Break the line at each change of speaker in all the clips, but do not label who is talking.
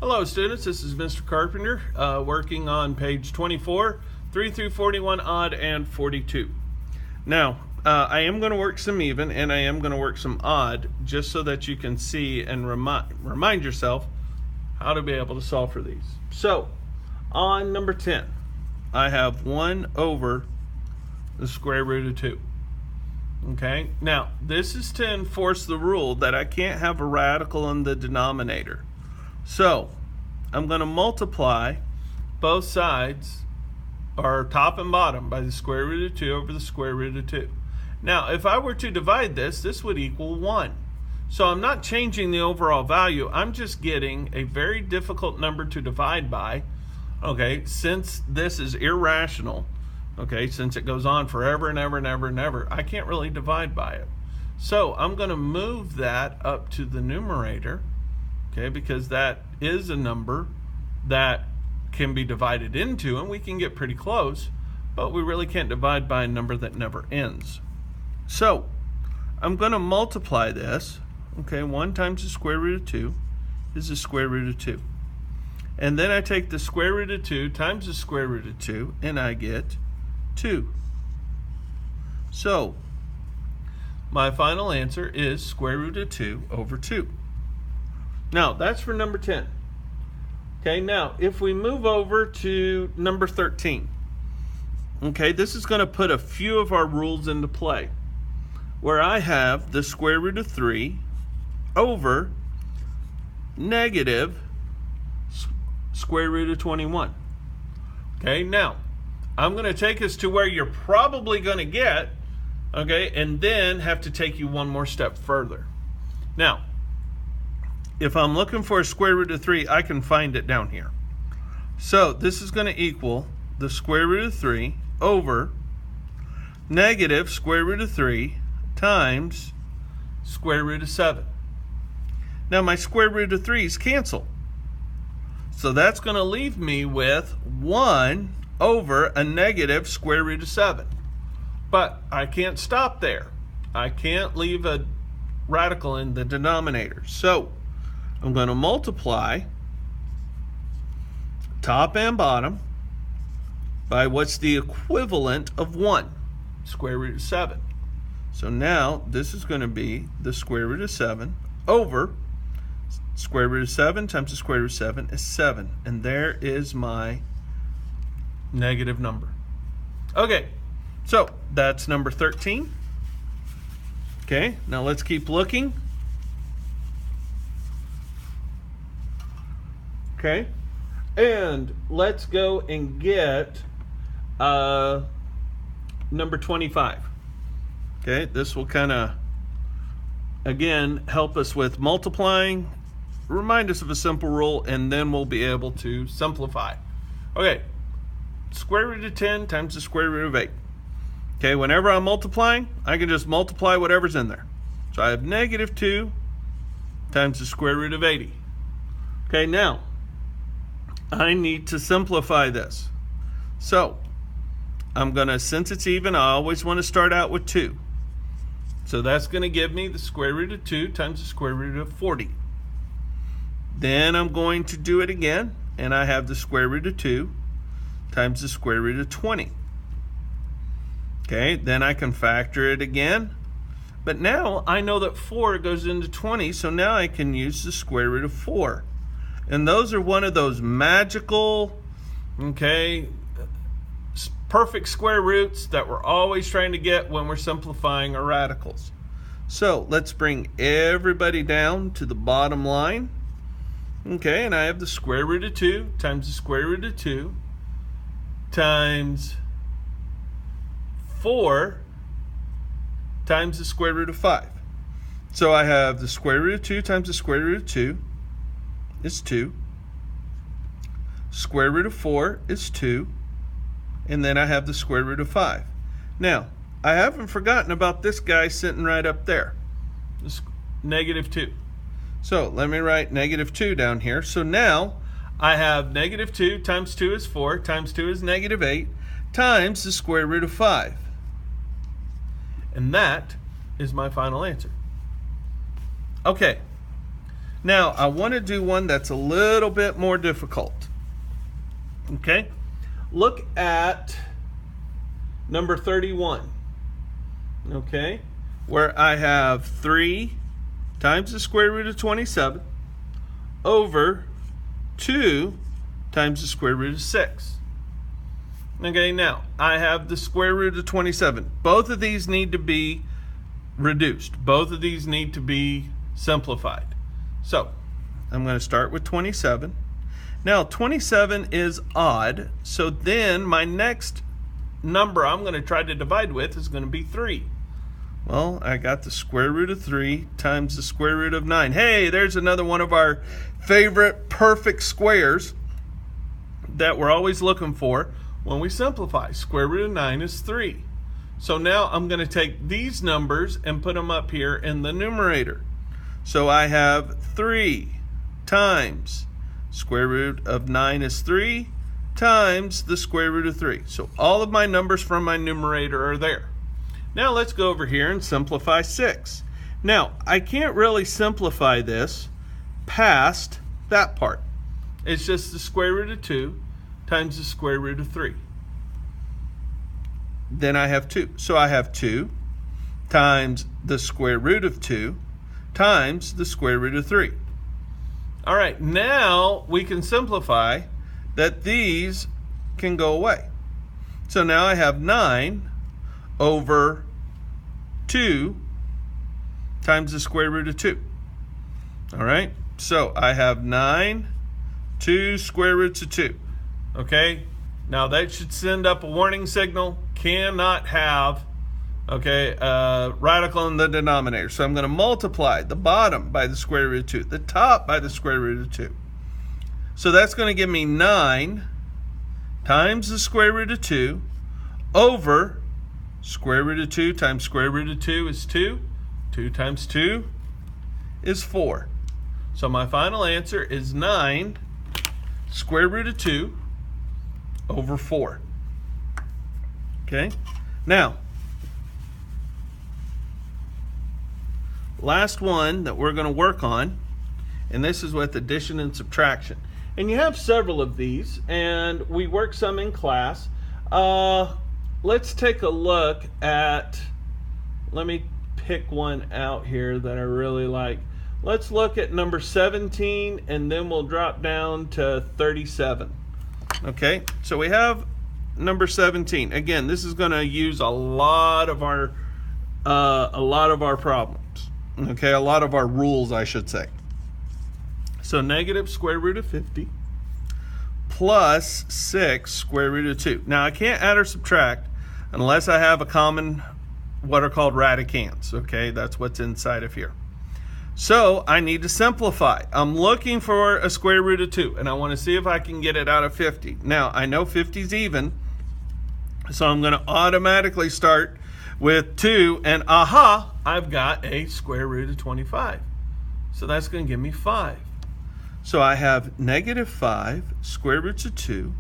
Hello students, this is Mr. Carpenter working on page 24, 3 through 41 odd and 42. Now, I am going to work some even and I am going to work some odd just so that you can see and remind yourself how to be able to solve for these. So, on number 10, I have 1 over the square root of 2. Okay, now this is to enforce the rule that I can't have a radical in the denominator. So, I'm going to multiply both sides, or top and bottom, by the square root of 2 over the square root of 2. Now, if I were to divide this would equal 1. So I'm not changing the overall value, I'm just getting a very difficult number to divide by, okay, since this is irrational, okay, since it goes on forever and ever and ever and ever, I can't really divide by it. So I'm going to move that up to the numerator, okay, because that is a number that can be divided into, and we can get pretty close, but we really can't divide by a number that never ends. So I'm going to multiply this, okay, 1 times the square root of 2 is the square root of 2. And then I take the square root of 2 times the square root of 2, and I get 2. So my final answer is square root of 2 over 2. Now, that's for number 10. Okay, now, if we move over to number 13, okay, this is going to put a few of our rules into play, where I have the square root of 3 over negative square root of 21. Okay, now, I'm going to take us to where you're probably going to get, okay, and then have to take you one more step further. Now, if I'm looking for a square root of 3, I can find it down here. So this is going to equal the square root of 3 over negative square root of 3 times square root of 7. Now my square root of 3's cancel. So that's going to leave me with 1 over a negative square root of 7. But I can't stop there. I can't leave a radical in the denominator. So I'm going to multiply top and bottom by what's the equivalent of 1, square root of 7. So now this is going to be the square root of 7 over square root of 7 times the square root of 7 is 7. And there is my negative number. Okay, so that's number 13. Okay, now let's keep looking. Okay, and let's go and get number 25. Okay, this will kind of, again, help us with multiplying, remind us of a simple rule, and then we'll be able to simplify. Okay, square root of 10 times the square root of 8. Okay, whenever I'm multiplying, I can just multiply whatever's in there. So I have negative 2 times the square root of 80. Okay, now, I need to simplify this. So, I'm going to, since it's even, I always want to start out with 2. So that's going to give me the square root of 2 times the square root of 40. Then I'm going to do it again, and I have the square root of 2 times the square root of 20. Okay, then I can factor it again. But now I know that 4 goes into 20, so now I can use the square root of 4. And those are one of those magical, okay, perfect square roots that we're always trying to get when we're simplifying our radicals. So let's bring everybody down to the bottom line. Okay, and I have the square root of 2 times the square root of 2 times 4 times the square root of 5. So I have the square root of 2 times the square root of 2 is 2. Square root of 4 is 2. And then I have the square root of 5. Now, I haven't forgotten about this guy sitting right up there. This negative 2. So let me write negative 2 down here. So now I have negative 2 times 2 is 4 times 2 is negative 8 times the square root of 5. And that is my final answer. Okay, Now, I want to do one that's a little bit more difficult. Okay? Look at number 31. Okay? Where I have 3 times the square root of 27 over 2 times the square root of 6. Okay, now, I have the square root of 27. Both of these need to be reduced. Both of these need to be simplified. So, I'm going to start with 27. Now, 27 is odd, so then my next number I'm going to try to divide with is going to be 3. Well, I got the square root of 3 times the square root of 9. Hey, there's another one of our favorite perfect squares that we're always looking for when we simplify. Square root of 9 is 3. So now I'm going to take these numbers and put them up here in the numerator. So I have 3 times square root of 9 is 3 times the square root of 3. So all of my numbers from my numerator are there. Now let's go over here and simplify 6. Now, I can't really simplify this past that part. It's just the square root of 2 times the square root of 3. Then I have 2. So I have 2 times the square root of 2 times the square root of 3. All right, now we can simplify that these can go away. So now I have 9 over 2 times the square root of 2. All right, so I have 9, 2 square roots of 2. Okay, now that should send up a warning signal. Cannot have, okay, radical in the denominator. So I'm going to multiply the bottom by the square root of 2, the top by the square root of 2. So that's going to give me 9 times the square root of 2 over square root of 2 times square root of 2 is 2. 2 times 2 is 4. So my final answer is 9 square root of 2 over 4. Okay? Now, last one that we're going to work on, and this is with addition and subtraction. And you have several of these, and we work some in class. Let's take a look at, let me pick one out here that I really like. Let's look at number 17, and then we'll drop down to 37. Okay, so we have number 17. Again, this is going to use a lot of our problems. Okay, a lot of our rules, I should say. So negative square root of 50 plus 6 square root of 2. Now I can't add or subtract unless I have a common, what are called radicands. Okay, that's what's inside of here. So I need to simplify. I'm looking for a square root of 2, and I want to see if I can get it out of 50. Now, I know 50 is even, so I'm going to automatically start with 2, and aha, I've got a square root of 25. So that's going to give me 5. So I have negative 5 square roots of 2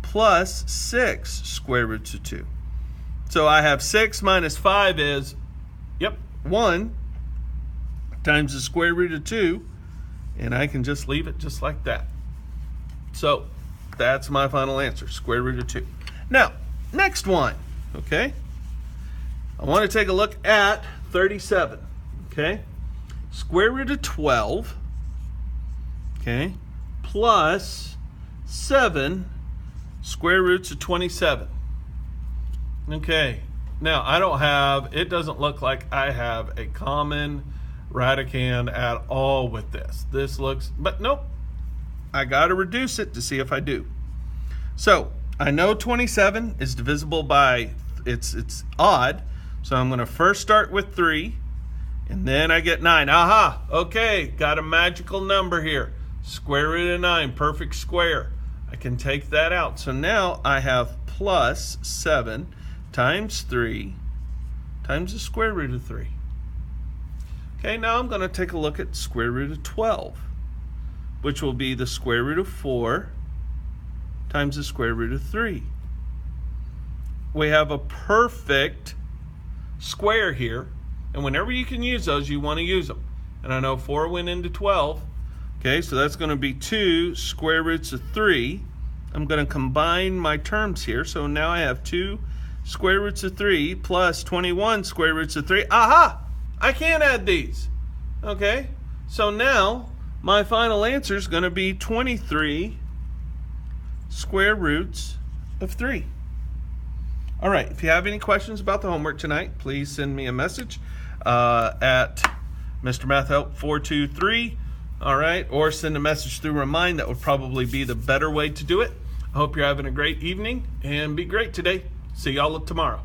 plus 6 square roots of 2. So I have 6 minus 5 is, 1 times the square root of 2, and I can just leave it just like that. So that's my final answer, square root of 2. Now, next one, okay? I want to take a look at 37, okay? Square root of 12, okay, plus 7 square roots of 27. Okay, now it doesn't look like I have a common radicand at all with this. This looks, but nope, I got to reduce it to see if I do. So I know 27 is divisible by, it's odd, so I'm going to first start with 3, and then I get 9. Aha, okay, got a magical number here. Square root of 9, perfect square. I can take that out. So now I have plus 7 times 3 times the square root of 3. Okay, now I'm going to take a look at square root of 12, which will be the square root of 4 times the square root of 3. We have a perfect square here, and whenever you can use those, you want to use them. And I know 4 went into 12, Okay, so that's going to be 2 square roots of 3. I'm going to combine my terms here. So now I have 2 square roots of 3 plus 21 square roots of 3. Aha! I can't add these. Okay, so now my final answer is going to be 23 square roots of 3. All right, if you have any questions about the homework tonight, please send me a message at Mr. Math Help 423. All right, or send a message through Remind. That would probably be the better way to do it. I hope you're having a great evening and be great today. See y'all tomorrow.